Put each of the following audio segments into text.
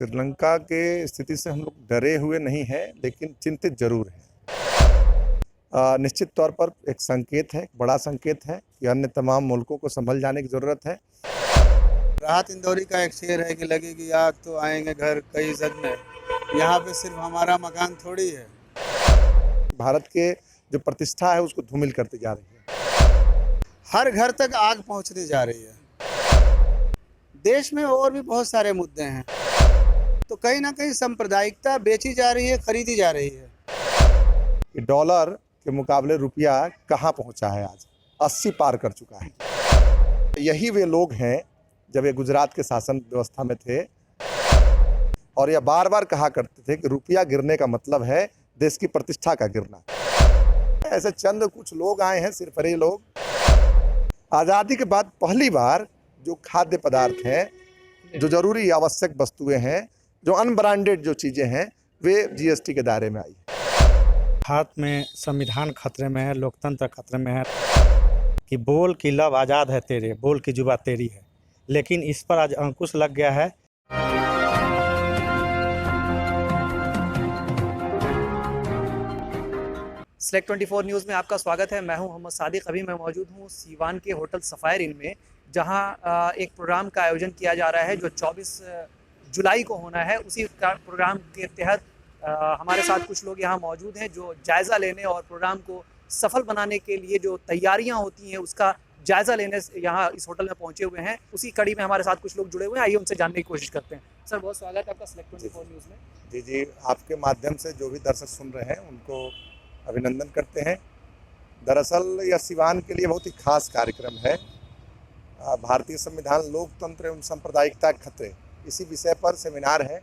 श्रीलंका के स्थिति से हम लोग डरे हुए नहीं हैं, लेकिन चिंतित जरूर हैं। निश्चित तौर पर एक संकेत है, एक बड़ा संकेत है कि अन्य तमाम मुल्कों को संभल जाने की ज़रूरत है। राहत इंदौरी का एक शेर है कि लगेगी आग तो आएंगे घर कई सदमे। यहाँ पे सिर्फ हमारा मकान थोड़ी है। भारत के जो प्रतिष्ठा है उसको धूमिल करते जा रही है। हर घर तक आग पहुँचने जा रही है। देश में और भी बहुत सारे मुद्दे हैं, तो कहीं ना कहीं सांप्रदायिकता बेची जा रही है, खरीदी जा रही है। कि डॉलर के मुकाबले रुपया कहाँ पहुँचा है, आज 80 पार कर चुका है। यही वे लोग हैं जब ये गुजरात के शासन व्यवस्था में थे और यह बार बार कहा करते थे कि रुपया गिरने का मतलब है देश की प्रतिष्ठा का गिरना। ऐसे चंद कुछ लोग आए हैं, सिरफरे लोग। आज़ादी के बाद पहली बार जो खाद्य पदार्थ हैं, जो जरूरी आवश्यक वस्तुएं हैं, जो अनब्रांडेड जो चीज़ें हैं, वे जीएसटी के दायरे में आई। भारत में संविधान खतरे में है, लोकतंत्र खतरे में है कि बोल की लब आज़ाद है तेरे, बोल की जुबा तेरी है, लेकिन इस पर आज अंकुश लग गया है। सेलेक्ट 24 न्यूज़ में आपका स्वागत है। मैं हूं मोहम्मद सादिक। अभी मैं मौजूद हूं सीवान के होटल सफ़ायर इन में, जहां एक प्रोग्राम का आयोजन किया जा रहा है जो 24 जुलाई को होना है। उसी प्रोग्राम के तहत हमारे साथ कुछ लोग यहां मौजूद हैं जो जायज़ा लेने और प्रोग्राम को सफल बनाने के लिए जो तैयारियां होती हैं उसका जायज़ा लेने यहाँ इस होटल में पहुँचे हुए हैं। उसी कड़ी में हमारे साथ कुछ लोग जुड़े हुए हैं। आइए उनसे जानने की कोशिश करते हैं। सर, बहुत स्वागत है आपका सेलेक्ट 24 न्यूज़ में। जी, आपके माध्यम से जो भी दर्शक सुन रहे हैं उनको अभिनंदन करते हैं। दरअसल यह सिवान के लिए बहुत ही खास कार्यक्रम है। भारतीय संविधान, लोकतंत्र एवं सांप्रदायिकता के खतरे, इसी विषय पर सेमिनार है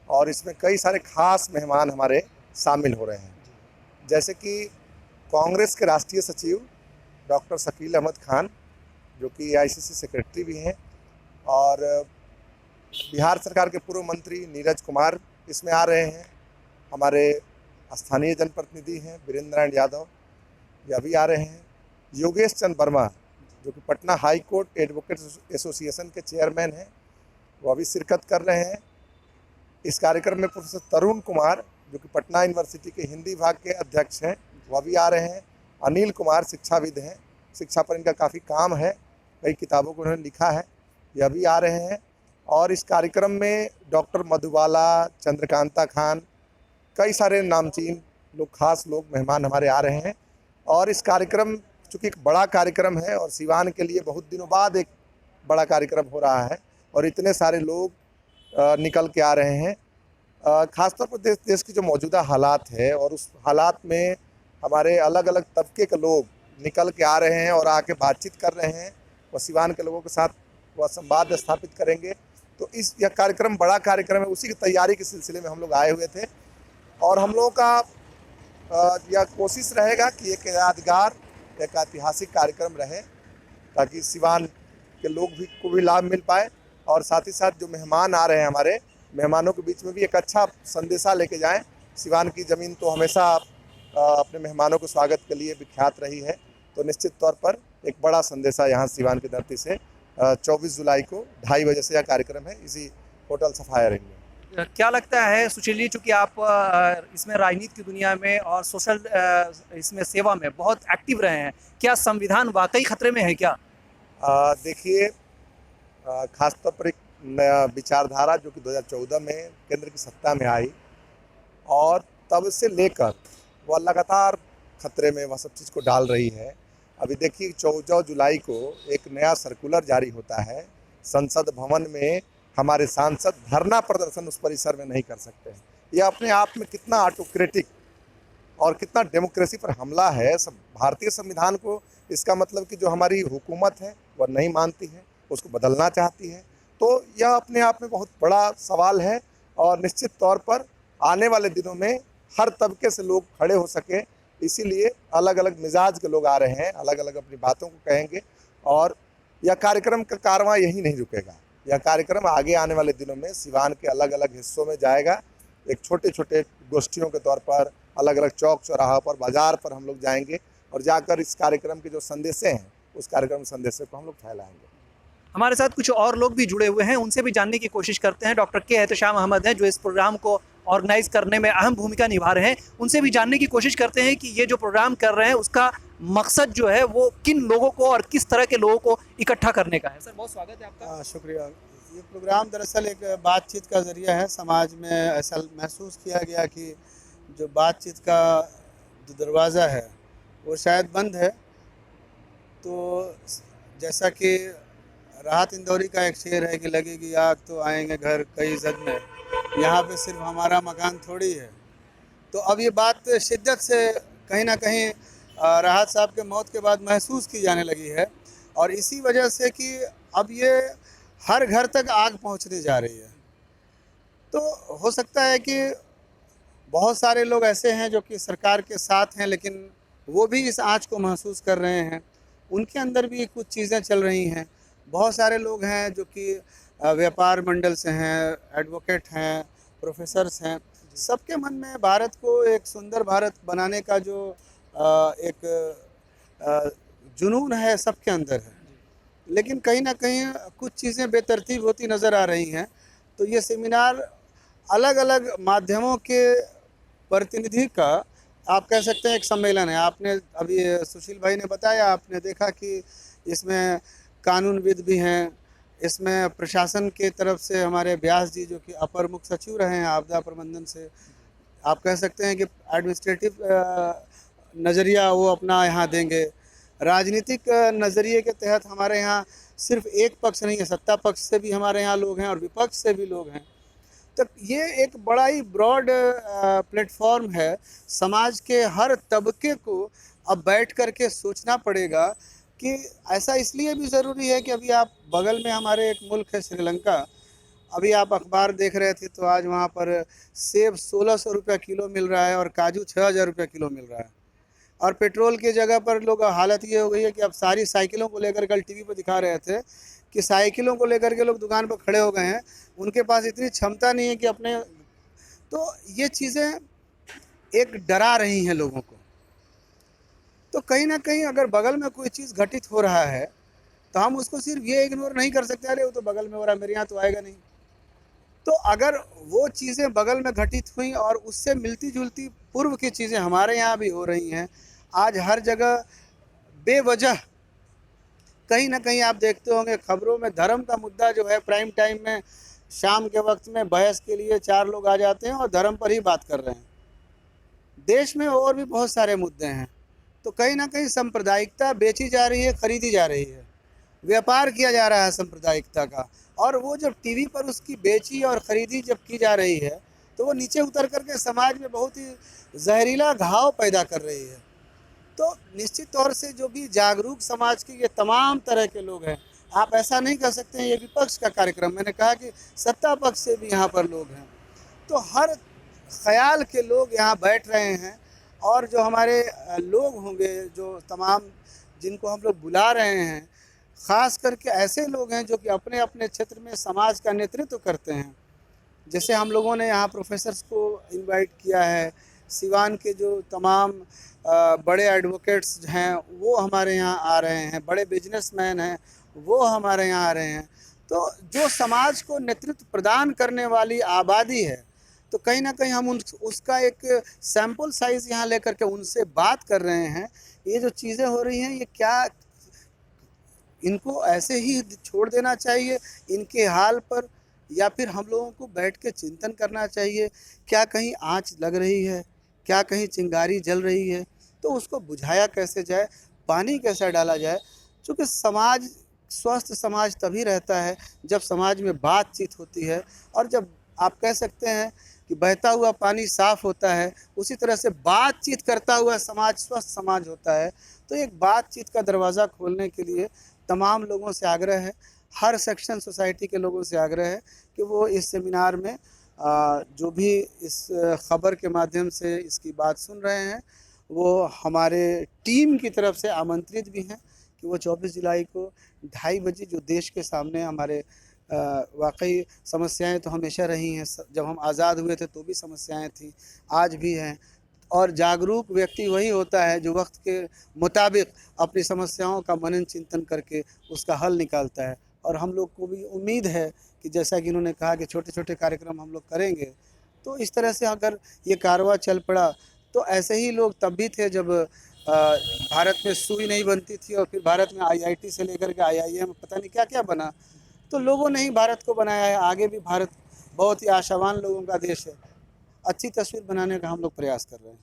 और इसमें कई सारे खास मेहमान हमारे शामिल हो रहे हैं। जैसे कि कांग्रेस के राष्ट्रीय सचिव डॉक्टर शकील अहमद खान, जो कि आईसीसी सेक्रेटरी भी हैं, और बिहार सरकार के पूर्व मंत्री नीरज कुमार इसमें आ रहे हैं। हमारे स्थानीय जनप्रतिनिधि हैं वीरेंद्र नारायण यादव, यह भी आ रहे हैं। योगेश चंद्र वर्मा, जो कि Patna high court advocate association के चेयरमैन हैं, वह भी शिरकत कर रहे हैं। इस कार्यक्रम में प्रोफेसर तरुण कुमार, जो कि पटना यूनिवर्सिटी के हिंदी विभाग के अध्यक्ष हैं, वह भी आ रहे हैं। अनिल कुमार शिक्षाविद हैं, शिक्षा पर इनका काफ़ी काम है, कई किताबों को उन्होंने लिखा है, यह भी आ रहे हैं। और इस कार्यक्रम में डॉक्टर मधुबाला, चंद्रकांता खान, कई सारे नामचीन लोग, खास लोग मेहमान हमारे आ रहे हैं। और इस कार्यक्रम, चूँकि एक बड़ा कार्यक्रम है और सिवान के लिए बहुत दिनों बाद एक बड़ा कार्यक्रम हो रहा है और इतने सारे लोग निकल के आ रहे हैं। ख़ासतौर पर देश की जो मौजूदा हालात है और उस हालात में हमारे अलग अलग तबके के लोग निकल के आ रहे हैं और आके बातचीत कर रहे हैं। वह सिवान के लोगों के साथ वह संवाद स्थापित करेंगे। तो यह कार्यक्रम बड़ा कार्यक्रम है, उसी की तैयारी के सिलसिले में हम लोग आए हुए थे। और हम लोगों का यह कोशिश रहेगा कि एक यादगार, एक ऐतिहासिक कार्यक्रम रहे, ताकि सिवान के लोग भी को भी लाभ मिल पाए और साथ ही साथ जो मेहमान आ रहे हैं, हमारे मेहमानों के बीच में भी एक अच्छा संदेशा लेके जाएं। सिवान की ज़मीन तो हमेशा अपने मेहमानों के स्वागत के लिए विख्यात रही है, तो निश्चित तौर पर एक बड़ा संदेशा यहाँ सिवान की धरती से 24 जुलाई को 2:30 बजे से यह कार्यक्रम है इसी होटल सफ़ायर में। क्या लगता है सुशील जी, चूँकि आप इसमें राजनीति की दुनिया में और सोशल इसमें सेवा में बहुत एक्टिव रहे हैं, क्या संविधान वाकई खतरे में है क्या? देखिए, खासतौर पर एक नया विचारधारा जो कि 2014 में केंद्र की सत्ता में आई और तब से लेकर वह लगातार खतरे में वह सब चीज़ को डाल रही है। अभी देखिए 14 जुलाई को एक नया सर्कुलर जारी होता है। संसद भवन में हमारे सांसद धरना प्रदर्शन उस परिसर में नहीं कर सकते हैं। यह अपने आप में कितना ऑटोक्रेटिक और कितना डेमोक्रेसी पर हमला है। सब भारतीय संविधान को, इसका मतलब कि जो हमारी हुकूमत है वह नहीं मानती है, उसको बदलना चाहती है। तो यह अपने आप में बहुत बड़ा सवाल है और निश्चित तौर पर आने वाले दिनों में हर तबके से लोग खड़े हो सके, इसीलिए अलग अलग मिजाज के लोग आ रहे हैं, अलग अलग अपनी बातों को कहेंगे। और यह कार्यक्रम का कारवां यही नहीं रुकेगा। यह कार्यक्रम आगे आने वाले दिनों में सिवान के अलग अलग हिस्सों में जाएगा। एक छोटे छोटे गोष्ठियों के तौर पर अलग अलग चौक चौराहा पर, बाज़ार पर हम लोग जाएंगे और जाकर इस कार्यक्रम के जो संदेशे हैं, उस कार्यक्रम संदेशों को हम लोग फैलाएंगे। हमारे साथ कुछ और लोग भी जुड़े हुए हैं, उनसे भी जानने की कोशिश करते हैं। डॉक्टर के एहतशाम अहमद हैं जो इस प्रोग्राम को ऑर्गेनाइज करने में अहम भूमिका निभा रहे हैं। उनसे भी जानने की कोशिश करते हैं कि ये जो प्रोग्राम कर रहे हैं उसका मकसद जो है वो किन लोगों को और किस तरह के लोगों को इकट्ठा करने का है। सर बहुत स्वागत है आपका। शुक्रिया। ये प्रोग्राम दरअसल एक बातचीत का ज़रिया है। समाज में ऐसा महसूस किया गया कि जो बातचीत का जो दरवाज़ा है वो शायद बंद है। तो जैसा कि राहत इंदौरी का एक शेर है कि लगेगी आग तो आएंगे घर कई जद में, यहाँ पे सिर्फ हमारा मकान थोड़ी है। तो अब ये बात शिद्दत से कहीं ना कहीं राहत साहब के मौत के बाद महसूस की जाने लगी है, और इसी वजह से कि अब ये हर घर तक आग पहुंचने जा रही है। तो हो सकता है कि बहुत सारे लोग ऐसे हैं जो कि सरकार के साथ हैं, लेकिन वो भी इस आँच को महसूस कर रहे हैं। उनके अंदर भी कुछ चीज़ें चल रही हैं। बहुत सारे लोग हैं जो कि व्यापार मंडल से हैं, एडवोकेट हैं, प्रोफेसर्स हैं। सबके मन में भारत को एक सुंदर भारत बनाने का जो एक जुनून है, सबके अंदर है। लेकिन कहीं ना कहीं कुछ चीज़ें बेतरतीब होती नज़र आ रही हैं। तो ये सेमिनार अलग अलग माध्यमों के प्रतिनिधि का आप कह सकते हैं एक सम्मेलन है। आपने अभी सुशील भाई ने बताया, आपने देखा कि इसमें कानूनविद भी हैं, इसमें प्रशासन के तरफ से हमारे व्यास जी जो कि अपर मुख्य सचिव रहे हैं आपदा प्रबंधन से, आप कह सकते हैं कि एडमिनिस्ट्रेटिव नज़रिया वो अपना यहाँ देंगे। राजनीतिक नज़रिए के तहत हमारे यहाँ सिर्फ एक पक्ष नहीं है, सत्ता पक्ष से भी हमारे यहाँ लोग हैं और विपक्ष से भी लोग हैं। तो ये एक बड़ा ही ब्रॉड प्लेटफॉर्म है। समाज के हर तबके को अब बैठ कर के सोचना पड़ेगा कि ऐसा इसलिए भी ज़रूरी है कि अभी आप बगल में हमारे एक मुल्क है श्रीलंका। अभी आप अखबार देख रहे थे तो आज वहाँ पर सेब 1600 रुपये किलो मिल रहा है और काजू 6000 रुपये किलो मिल रहा है। और पेट्रोल की जगह पर लोग हालत ये हो गई है कि अब सारी साइकिलों को लेकर, कल टीवी पर दिखा रहे थे कि साइकिलों को लेकर के लोग दुकान पर खड़े हो गए हैं। उनके पास इतनी क्षमता नहीं है कि अपने, तो ये चीज़ें एक डरा रही हैं लोगों को। तो कहीं ना कहीं अगर बगल में कोई चीज़ घटित हो रहा है तो हम उसको सिर्फ ये इग्नोर नहीं कर सकते, अरे वो तो बगल में हो रहा है, मेरे यहाँ तो आएगा नहीं। तो अगर वो चीज़ें बगल में घटित हुई और उससे मिलती जुलती पूर्व की चीज़ें हमारे यहाँ भी हो रही हैं, आज हर जगह बेवजह कहीं ना कहीं आप देखते होंगे खबरों में धर्म का मुद्दा जो है प्राइम टाइम में शाम के वक्त में बहस के लिए 4 लोग आ जाते हैं और धर्म पर ही बात कर रहे हैं। देश में और भी बहुत सारे मुद्दे हैं। तो कहीं ना कहीं सांप्रदायिकता बेची जा रही है, खरीदी जा रही है, व्यापार किया जा रहा है सांप्रदायिकता का। और वो जब टीवी पर उसकी बेची और ख़रीदी जब की जा रही है तो वो नीचे उतर करके समाज में बहुत ही जहरीला घाव पैदा कर रही है। तो निश्चित तौर से जो भी जागरूक समाज के ये तमाम तरह के लोग हैं, आप ऐसा नहीं कह सकते हैं ये विपक्ष का कार्यक्रम, मैंने कहा कि सत्ता पक्ष से भी यहाँ पर लोग हैं। तो हर ख्याल के लोग यहाँ बैठ रहे हैं। और जो हमारे लोग होंगे, जो तमाम जिनको हम लोग बुला रहे हैं, ख़ास करके ऐसे लोग हैं जो कि अपने अपने क्षेत्र में समाज का नेतृत्व करते हैं। जैसे हम लोगों ने यहाँ प्रोफेसर्स को इनवाइट किया है, सिवान के जो तमाम बड़े एडवोकेट्स हैं वो हमारे यहाँ आ रहे हैं, बड़े बिजनेसमैन हैं वो हमारे यहाँ आ रहे हैं। तो जो समाज को नेतृत्व प्रदान करने वाली आबादी है, तो कहीं ना कहीं हम उसका एक सैंपल साइज़ यहाँ लेकर के उनसे बात कर रहे हैं। ये जो चीज़ें हो रही हैं, ये क्या इनको ऐसे ही छोड़ देना चाहिए इनके हाल पर, या फिर हम लोगों को बैठ के चिंतन करना चाहिए? क्या कहीं आँच लग रही है, क्या कहीं चिंगारी जल रही है, तो उसको बुझाया कैसे जाए, पानी कैसे डाला जाए? क्योंकि समाज, स्वस्थ समाज तभी रहता है जब समाज में बातचीत होती है। और जब आप कह सकते हैं कि बहता हुआ पानी साफ़ होता है, उसी तरह से बातचीत करता हुआ समाज स्वस्थ समाज होता है। तो एक बातचीत का दरवाज़ा खोलने के लिए तमाम लोगों से आग्रह है, हर सेक्शन सोसाइटी के लोगों से आग्रह है कि वो इस सेमिनार में जो भी इस खबर के माध्यम से इसकी बात सुन रहे हैं, वो हमारे टीम की तरफ से आमंत्रित भी हैं कि वो 24 जुलाई को 2:30 बजे जो देश के सामने हमारे वाकई समस्याएं तो हमेशा रही हैं, जब हम आज़ाद हुए थे तो भी समस्याएं थी, आज भी हैं। और जागरूक व्यक्ति वही होता है जो वक्त के मुताबिक अपनी समस्याओं का मनन चिंतन करके उसका हल निकालता है। और हम लोग को भी उम्मीद है कि जैसा कि इन्होंने कहा कि छोटे छोटे कार्यक्रम हम लोग करेंगे, तो इस तरह से अगर ये कारवां चल पड़ा तो ऐसे ही लोग तब भी थे जब भारत में सुई नहीं बनती थी और फिर भारत में आईआईटी से लेकर के आईआईएम पता नहीं क्या क्या बना। तो लोगों ने ही भारत को बनाया है, आगे भी भारत बहुत ही आशावान लोगों का देश है। अच्छी तस्वीर बनाने का हम लोग प्रयास कर रहे हैं।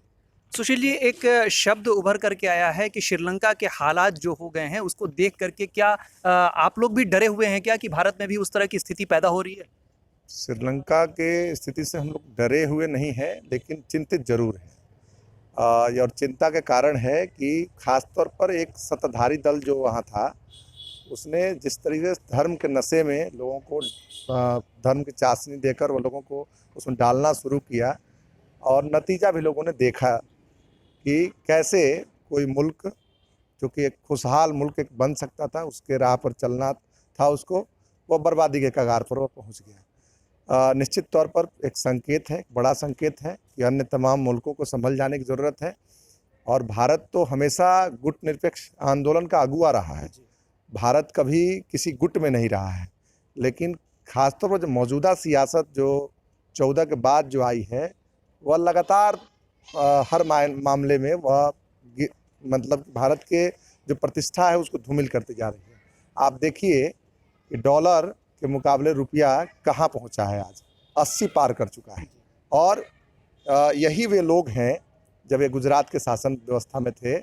सुशील जी, एक शब्द उभर करके आया है कि श्रीलंका के हालात जो हो गए हैं उसको देख करके क्या आप लोग भी डरे हुए हैं क्या कि भारत में भी उस तरह की स्थिति पैदा हो रही है? श्रीलंका के स्थिति से हम लोग डरे हुए नहीं हैं, लेकिन चिंतित जरूर हैं। और चिंता के कारण है कि खासतौर पर एक सत्ताधारी दल जो वहाँ था, उसने जिस तरीके से धर्म के नशे में लोगों को धर्म की चाशनी देकर वो लोगों को उसमें डालना शुरू किया, और नतीजा भी लोगों ने देखा कि कैसे कोई मुल्क जो कि एक खुशहाल मुल्क एक बन सकता था, उसके राह पर चलना था उसको, वो बर्बादी के कगार पर वो पहुंच गया। निश्चित तौर पर एक संकेत है, एक बड़ा संकेत है कि अन्य तमाम मुल्कों को संभल जाने की ज़रूरत है। और भारत तो हमेशा गुट निरपेक्ष आंदोलन का अगुआ रहा है, भारत कभी किसी गुट में नहीं रहा है। लेकिन ख़ासतौर पर जो मौजूदा सियासत जो 14 के बाद जो आई है, वह लगातार हर मामले में वह मतलब भारत के जो प्रतिष्ठा है उसको धूमिल करते जा रही है। आप देखिए कि डॉलर के मुकाबले रुपया कहाँ पहुँचा है, आज 80 पार कर चुका है। और यही वे लोग हैं जब ये गुजरात के शासन व्यवस्था में थे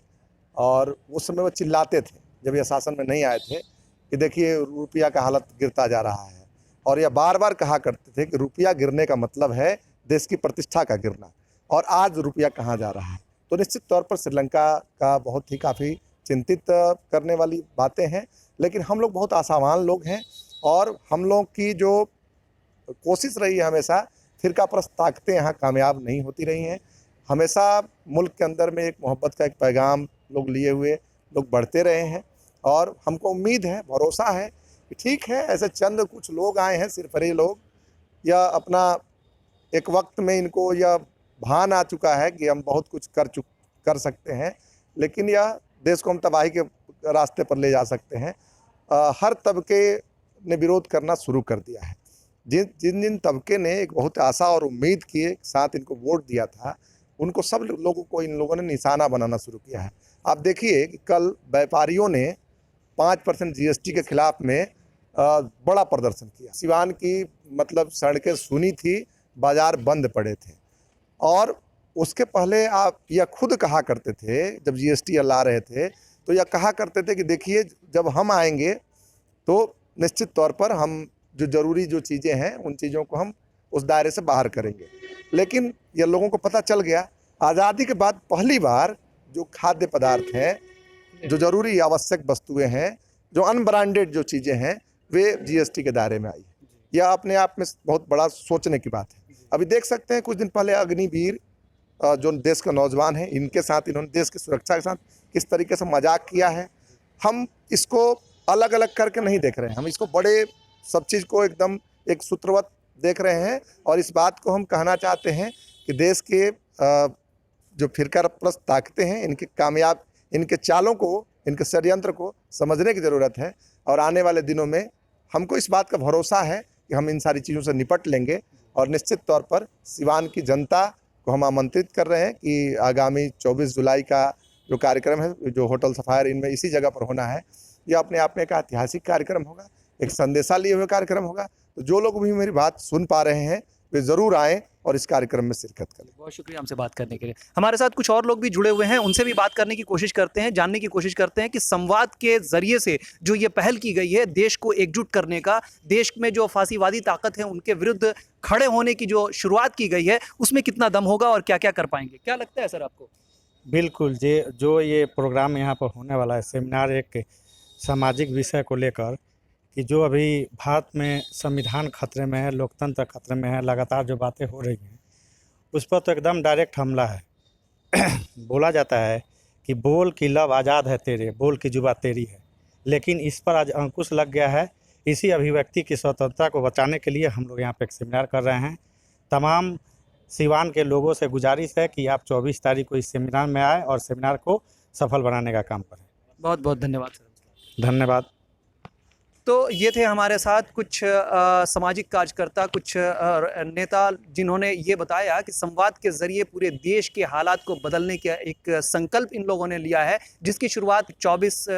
और उस समय वो चिल्लाते थे जब ये शासन में नहीं आए थे कि देखिए रुपया का हालत गिरता जा रहा है, और यह बार बार कहा करते थे कि रुपया गिरने का मतलब है देश की प्रतिष्ठा का गिरना। और आज रुपया कहाँ जा रहा है, तो निश्चित तौर पर श्रीलंका का बहुत ही काफ़ी चिंतित करने वाली बातें हैं। लेकिन हम लोग बहुत आशावान लोग हैं, और हम लोग की जो कोशिश रही है हमेशा, फिरकापरस्त ताकतें यहाँ कामयाब नहीं होती रही हैं। हमेशा मुल्क के अंदर में एक मोहब्बत का एक पैगाम लोग लिए हुए लोग बढ़ते रहे हैं, और हमको उम्मीद है, भरोसा है कि ठीक है, ऐसे चंद कुछ लोग आए हैं सिरफरे लोग, या अपना एक वक्त में इनको यह भान आ चुका है कि हम बहुत कुछ कर सकते हैं, लेकिन यह देश को हम तबाही के रास्ते पर ले जा सकते हैं। हर तबके ने विरोध करना शुरू कर दिया है। जिन तबके ने एक बहुत आशा और उम्मीद के साथ इनको वोट दिया था, उनको सब लोगों को इन लोगों ने निशाना बनाना शुरू किया है। आप देखिए कि कल व्यापारियों ने 5% जीएसटी के खिलाफ में बड़ा प्रदर्शन किया। सिवान की मतलब सड़कें सूनी थी, बाजार बंद पड़े थे। और उसके पहले आप यह खुद कहा करते थे, जब जीएसटी ला रहे थे तो यह कहा करते थे कि देखिए जब हम आएंगे तो निश्चित तौर पर हम जो ज़रूरी जो चीज़ें हैं उन चीज़ों को हम उस दायरे से बाहर करेंगे। लेकिन ये लोगों को पता चल गया, आज़ादी के बाद पहली बार जो खाद्य पदार्थ हैं, जो ज़रूरी आवश्यक वस्तुएं हैं, जो अनब्रांडेड जो चीज़ें हैं, वे जीएसटी के दायरे में आई। यह अपने आप में बहुत बड़ा सोचने की बात है। अभी देख सकते हैं कुछ दिन पहले अग्निवीर जो देश का नौजवान है, इनके साथ इन्होंने देश की सुरक्षा के साथ किस तरीके से मजाक किया है। हम इसको अलग अलग करके नहीं देख रहे हैं, हम इसको बड़े सब चीज़ को एकदम एक सूत्रवत देख रहे हैं। और इस बात को हम कहना चाहते हैं कि देश के जो फिरकापरस्त ताकतें हैं, इनके चालों को, इनके षड्यंत्र को समझने की ज़रूरत है। और आने वाले दिनों में हमको इस बात का भरोसा है कि हम इन सारी चीज़ों से निपट लेंगे। और निश्चित तौर पर सिवान की जनता को हम आमंत्रित कर रहे हैं कि आगामी 24 जुलाई का जो कार्यक्रम है, जो होटल सफायर इन में इसी जगह पर होना है, यह अपने आप में एक ऐतिहासिक कार्यक्रम होगा, एक संदेशा लिए हुए कार्यक्रम होगा। तो जो लोग भी मेरी बात सुन पा रहे हैं वे ज़रूर आएँ और इस कार्यक्रम में शिरकत करें। बहुत शुक्रिया हमसे बात करने के लिए। हमारे साथ कुछ और लोग भी जुड़े हुए हैं, उनसे भी बात करने की कोशिश करते हैं, जानने की कोशिश करते हैं कि संवाद के जरिए से जो ये पहल की गई है देश को एकजुट करने का, देश में जो फासीवादी ताकत है उनके विरुद्ध खड़े होने की जो शुरुआत की गई है, उसमें कितना दम होगा और क्या क्या कर पाएंगे। क्या लगता है सर आपको? बिल्कुल, जो ये प्रोग्राम यहाँ पर होने वाला है, सेमिनार एक सामाजिक विषय को लेकर, कि जो अभी भारत में संविधान खतरे में है, लोकतंत्र खतरे में है, लगातार जो बातें हो रही हैं उस पर तो एकदम डायरेक्ट हमला है। बोला जाता है कि बोल की लब आज़ाद है तेरे, बोल की जुबा तेरी है, लेकिन इस पर आज अंकुश लग गया है। इसी अभिव्यक्ति की स्वतंत्रता को बचाने के लिए हम लोग यहाँ पे एक सेमिनार कर रहे हैं। तमाम सिवान के लोगों से गुजारिश है कि आप 24 तारीख को इस सेमिनार में आए और सेमिनार को सफल बनाने का काम करें। बहुत बहुत धन्यवाद सर। धन्यवाद। तो ये थे हमारे साथ कुछ सामाजिक कार्यकर्ता, कुछ नेता, जिन्होंने ये बताया कि संवाद के ज़रिए पूरे देश के हालात को बदलने का एक संकल्प इन लोगों ने लिया है, जिसकी शुरुआत 24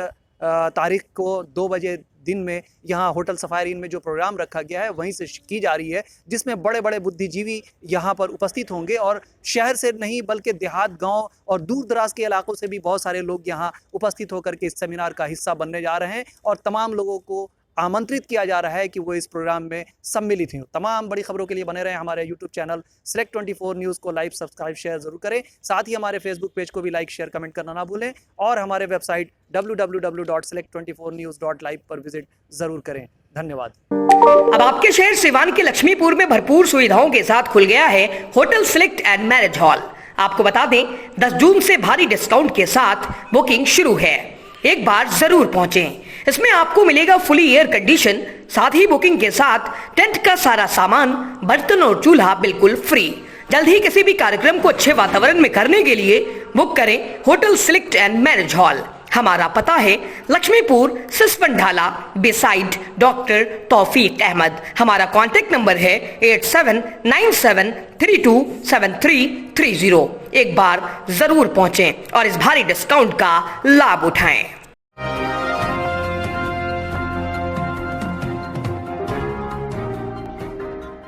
तारीख को 2 बजे दिन में यहाँ होटल सफारी इन में जो प्रोग्राम रखा गया है वहीं से की जा रही है, जिसमें बड़े बड़े बुद्धिजीवी यहाँ पर उपस्थित होंगे और शहर से नहीं बल्कि देहात, गांव और दूर दराज के इलाकों से भी बहुत सारे लोग यहाँ उपस्थित होकर के इस सेमिनार का हिस्सा बनने जा रहे हैं और तमाम लोगों को आमंत्रित किया जा रहा है कि वो इस प्रोग्राम में सम्मिलित हों। तमाम बड़ी खबरों के लिए बने रहें हमारे यूट्यूब चैनल सेलेक्ट 24 न्यूज़ को लाइक, सब्सक्राइब, शेयर जरूर करें। साथ ही हमारे फेसबुक पेज को भी लाइक, शेयर, कमेंट करना ना भूलें और हमारे वेबसाइट www.select24news.live पर विजिट जरूर करें। धन्यवाद। अब आपके शहर सिवान के लक्ष्मीपुर में भरपूर सुविधाओं के साथ खुल गया है hotel select and marriage hall. आपको बता दें 10 जून से भारी डिस्काउंट के साथ बुकिंग शुरू है, एक बार जरूर पहुंचें। इसमें आपको मिलेगा फुली एयर कंडीशन, साथ ही बुकिंग के साथ टेंट का सारा सामान, बर्तन और चूल्हा बिल्कुल फ्री। जल्द ही किसी भी कार्यक्रम को अच्छे वातावरण में करने के लिए बुक करें hotel select and marriage hall. हमारा पता है लक्ष्मीपुर, सिसवन ढाला, बिसाइड डॉक्टर तौफीक अहमद। हमारा कॉन्टेक्ट नंबर है 8797327330। एक बार जरूर पहुंचें और इस भारी डिस्काउंट का लाभ उठाएं।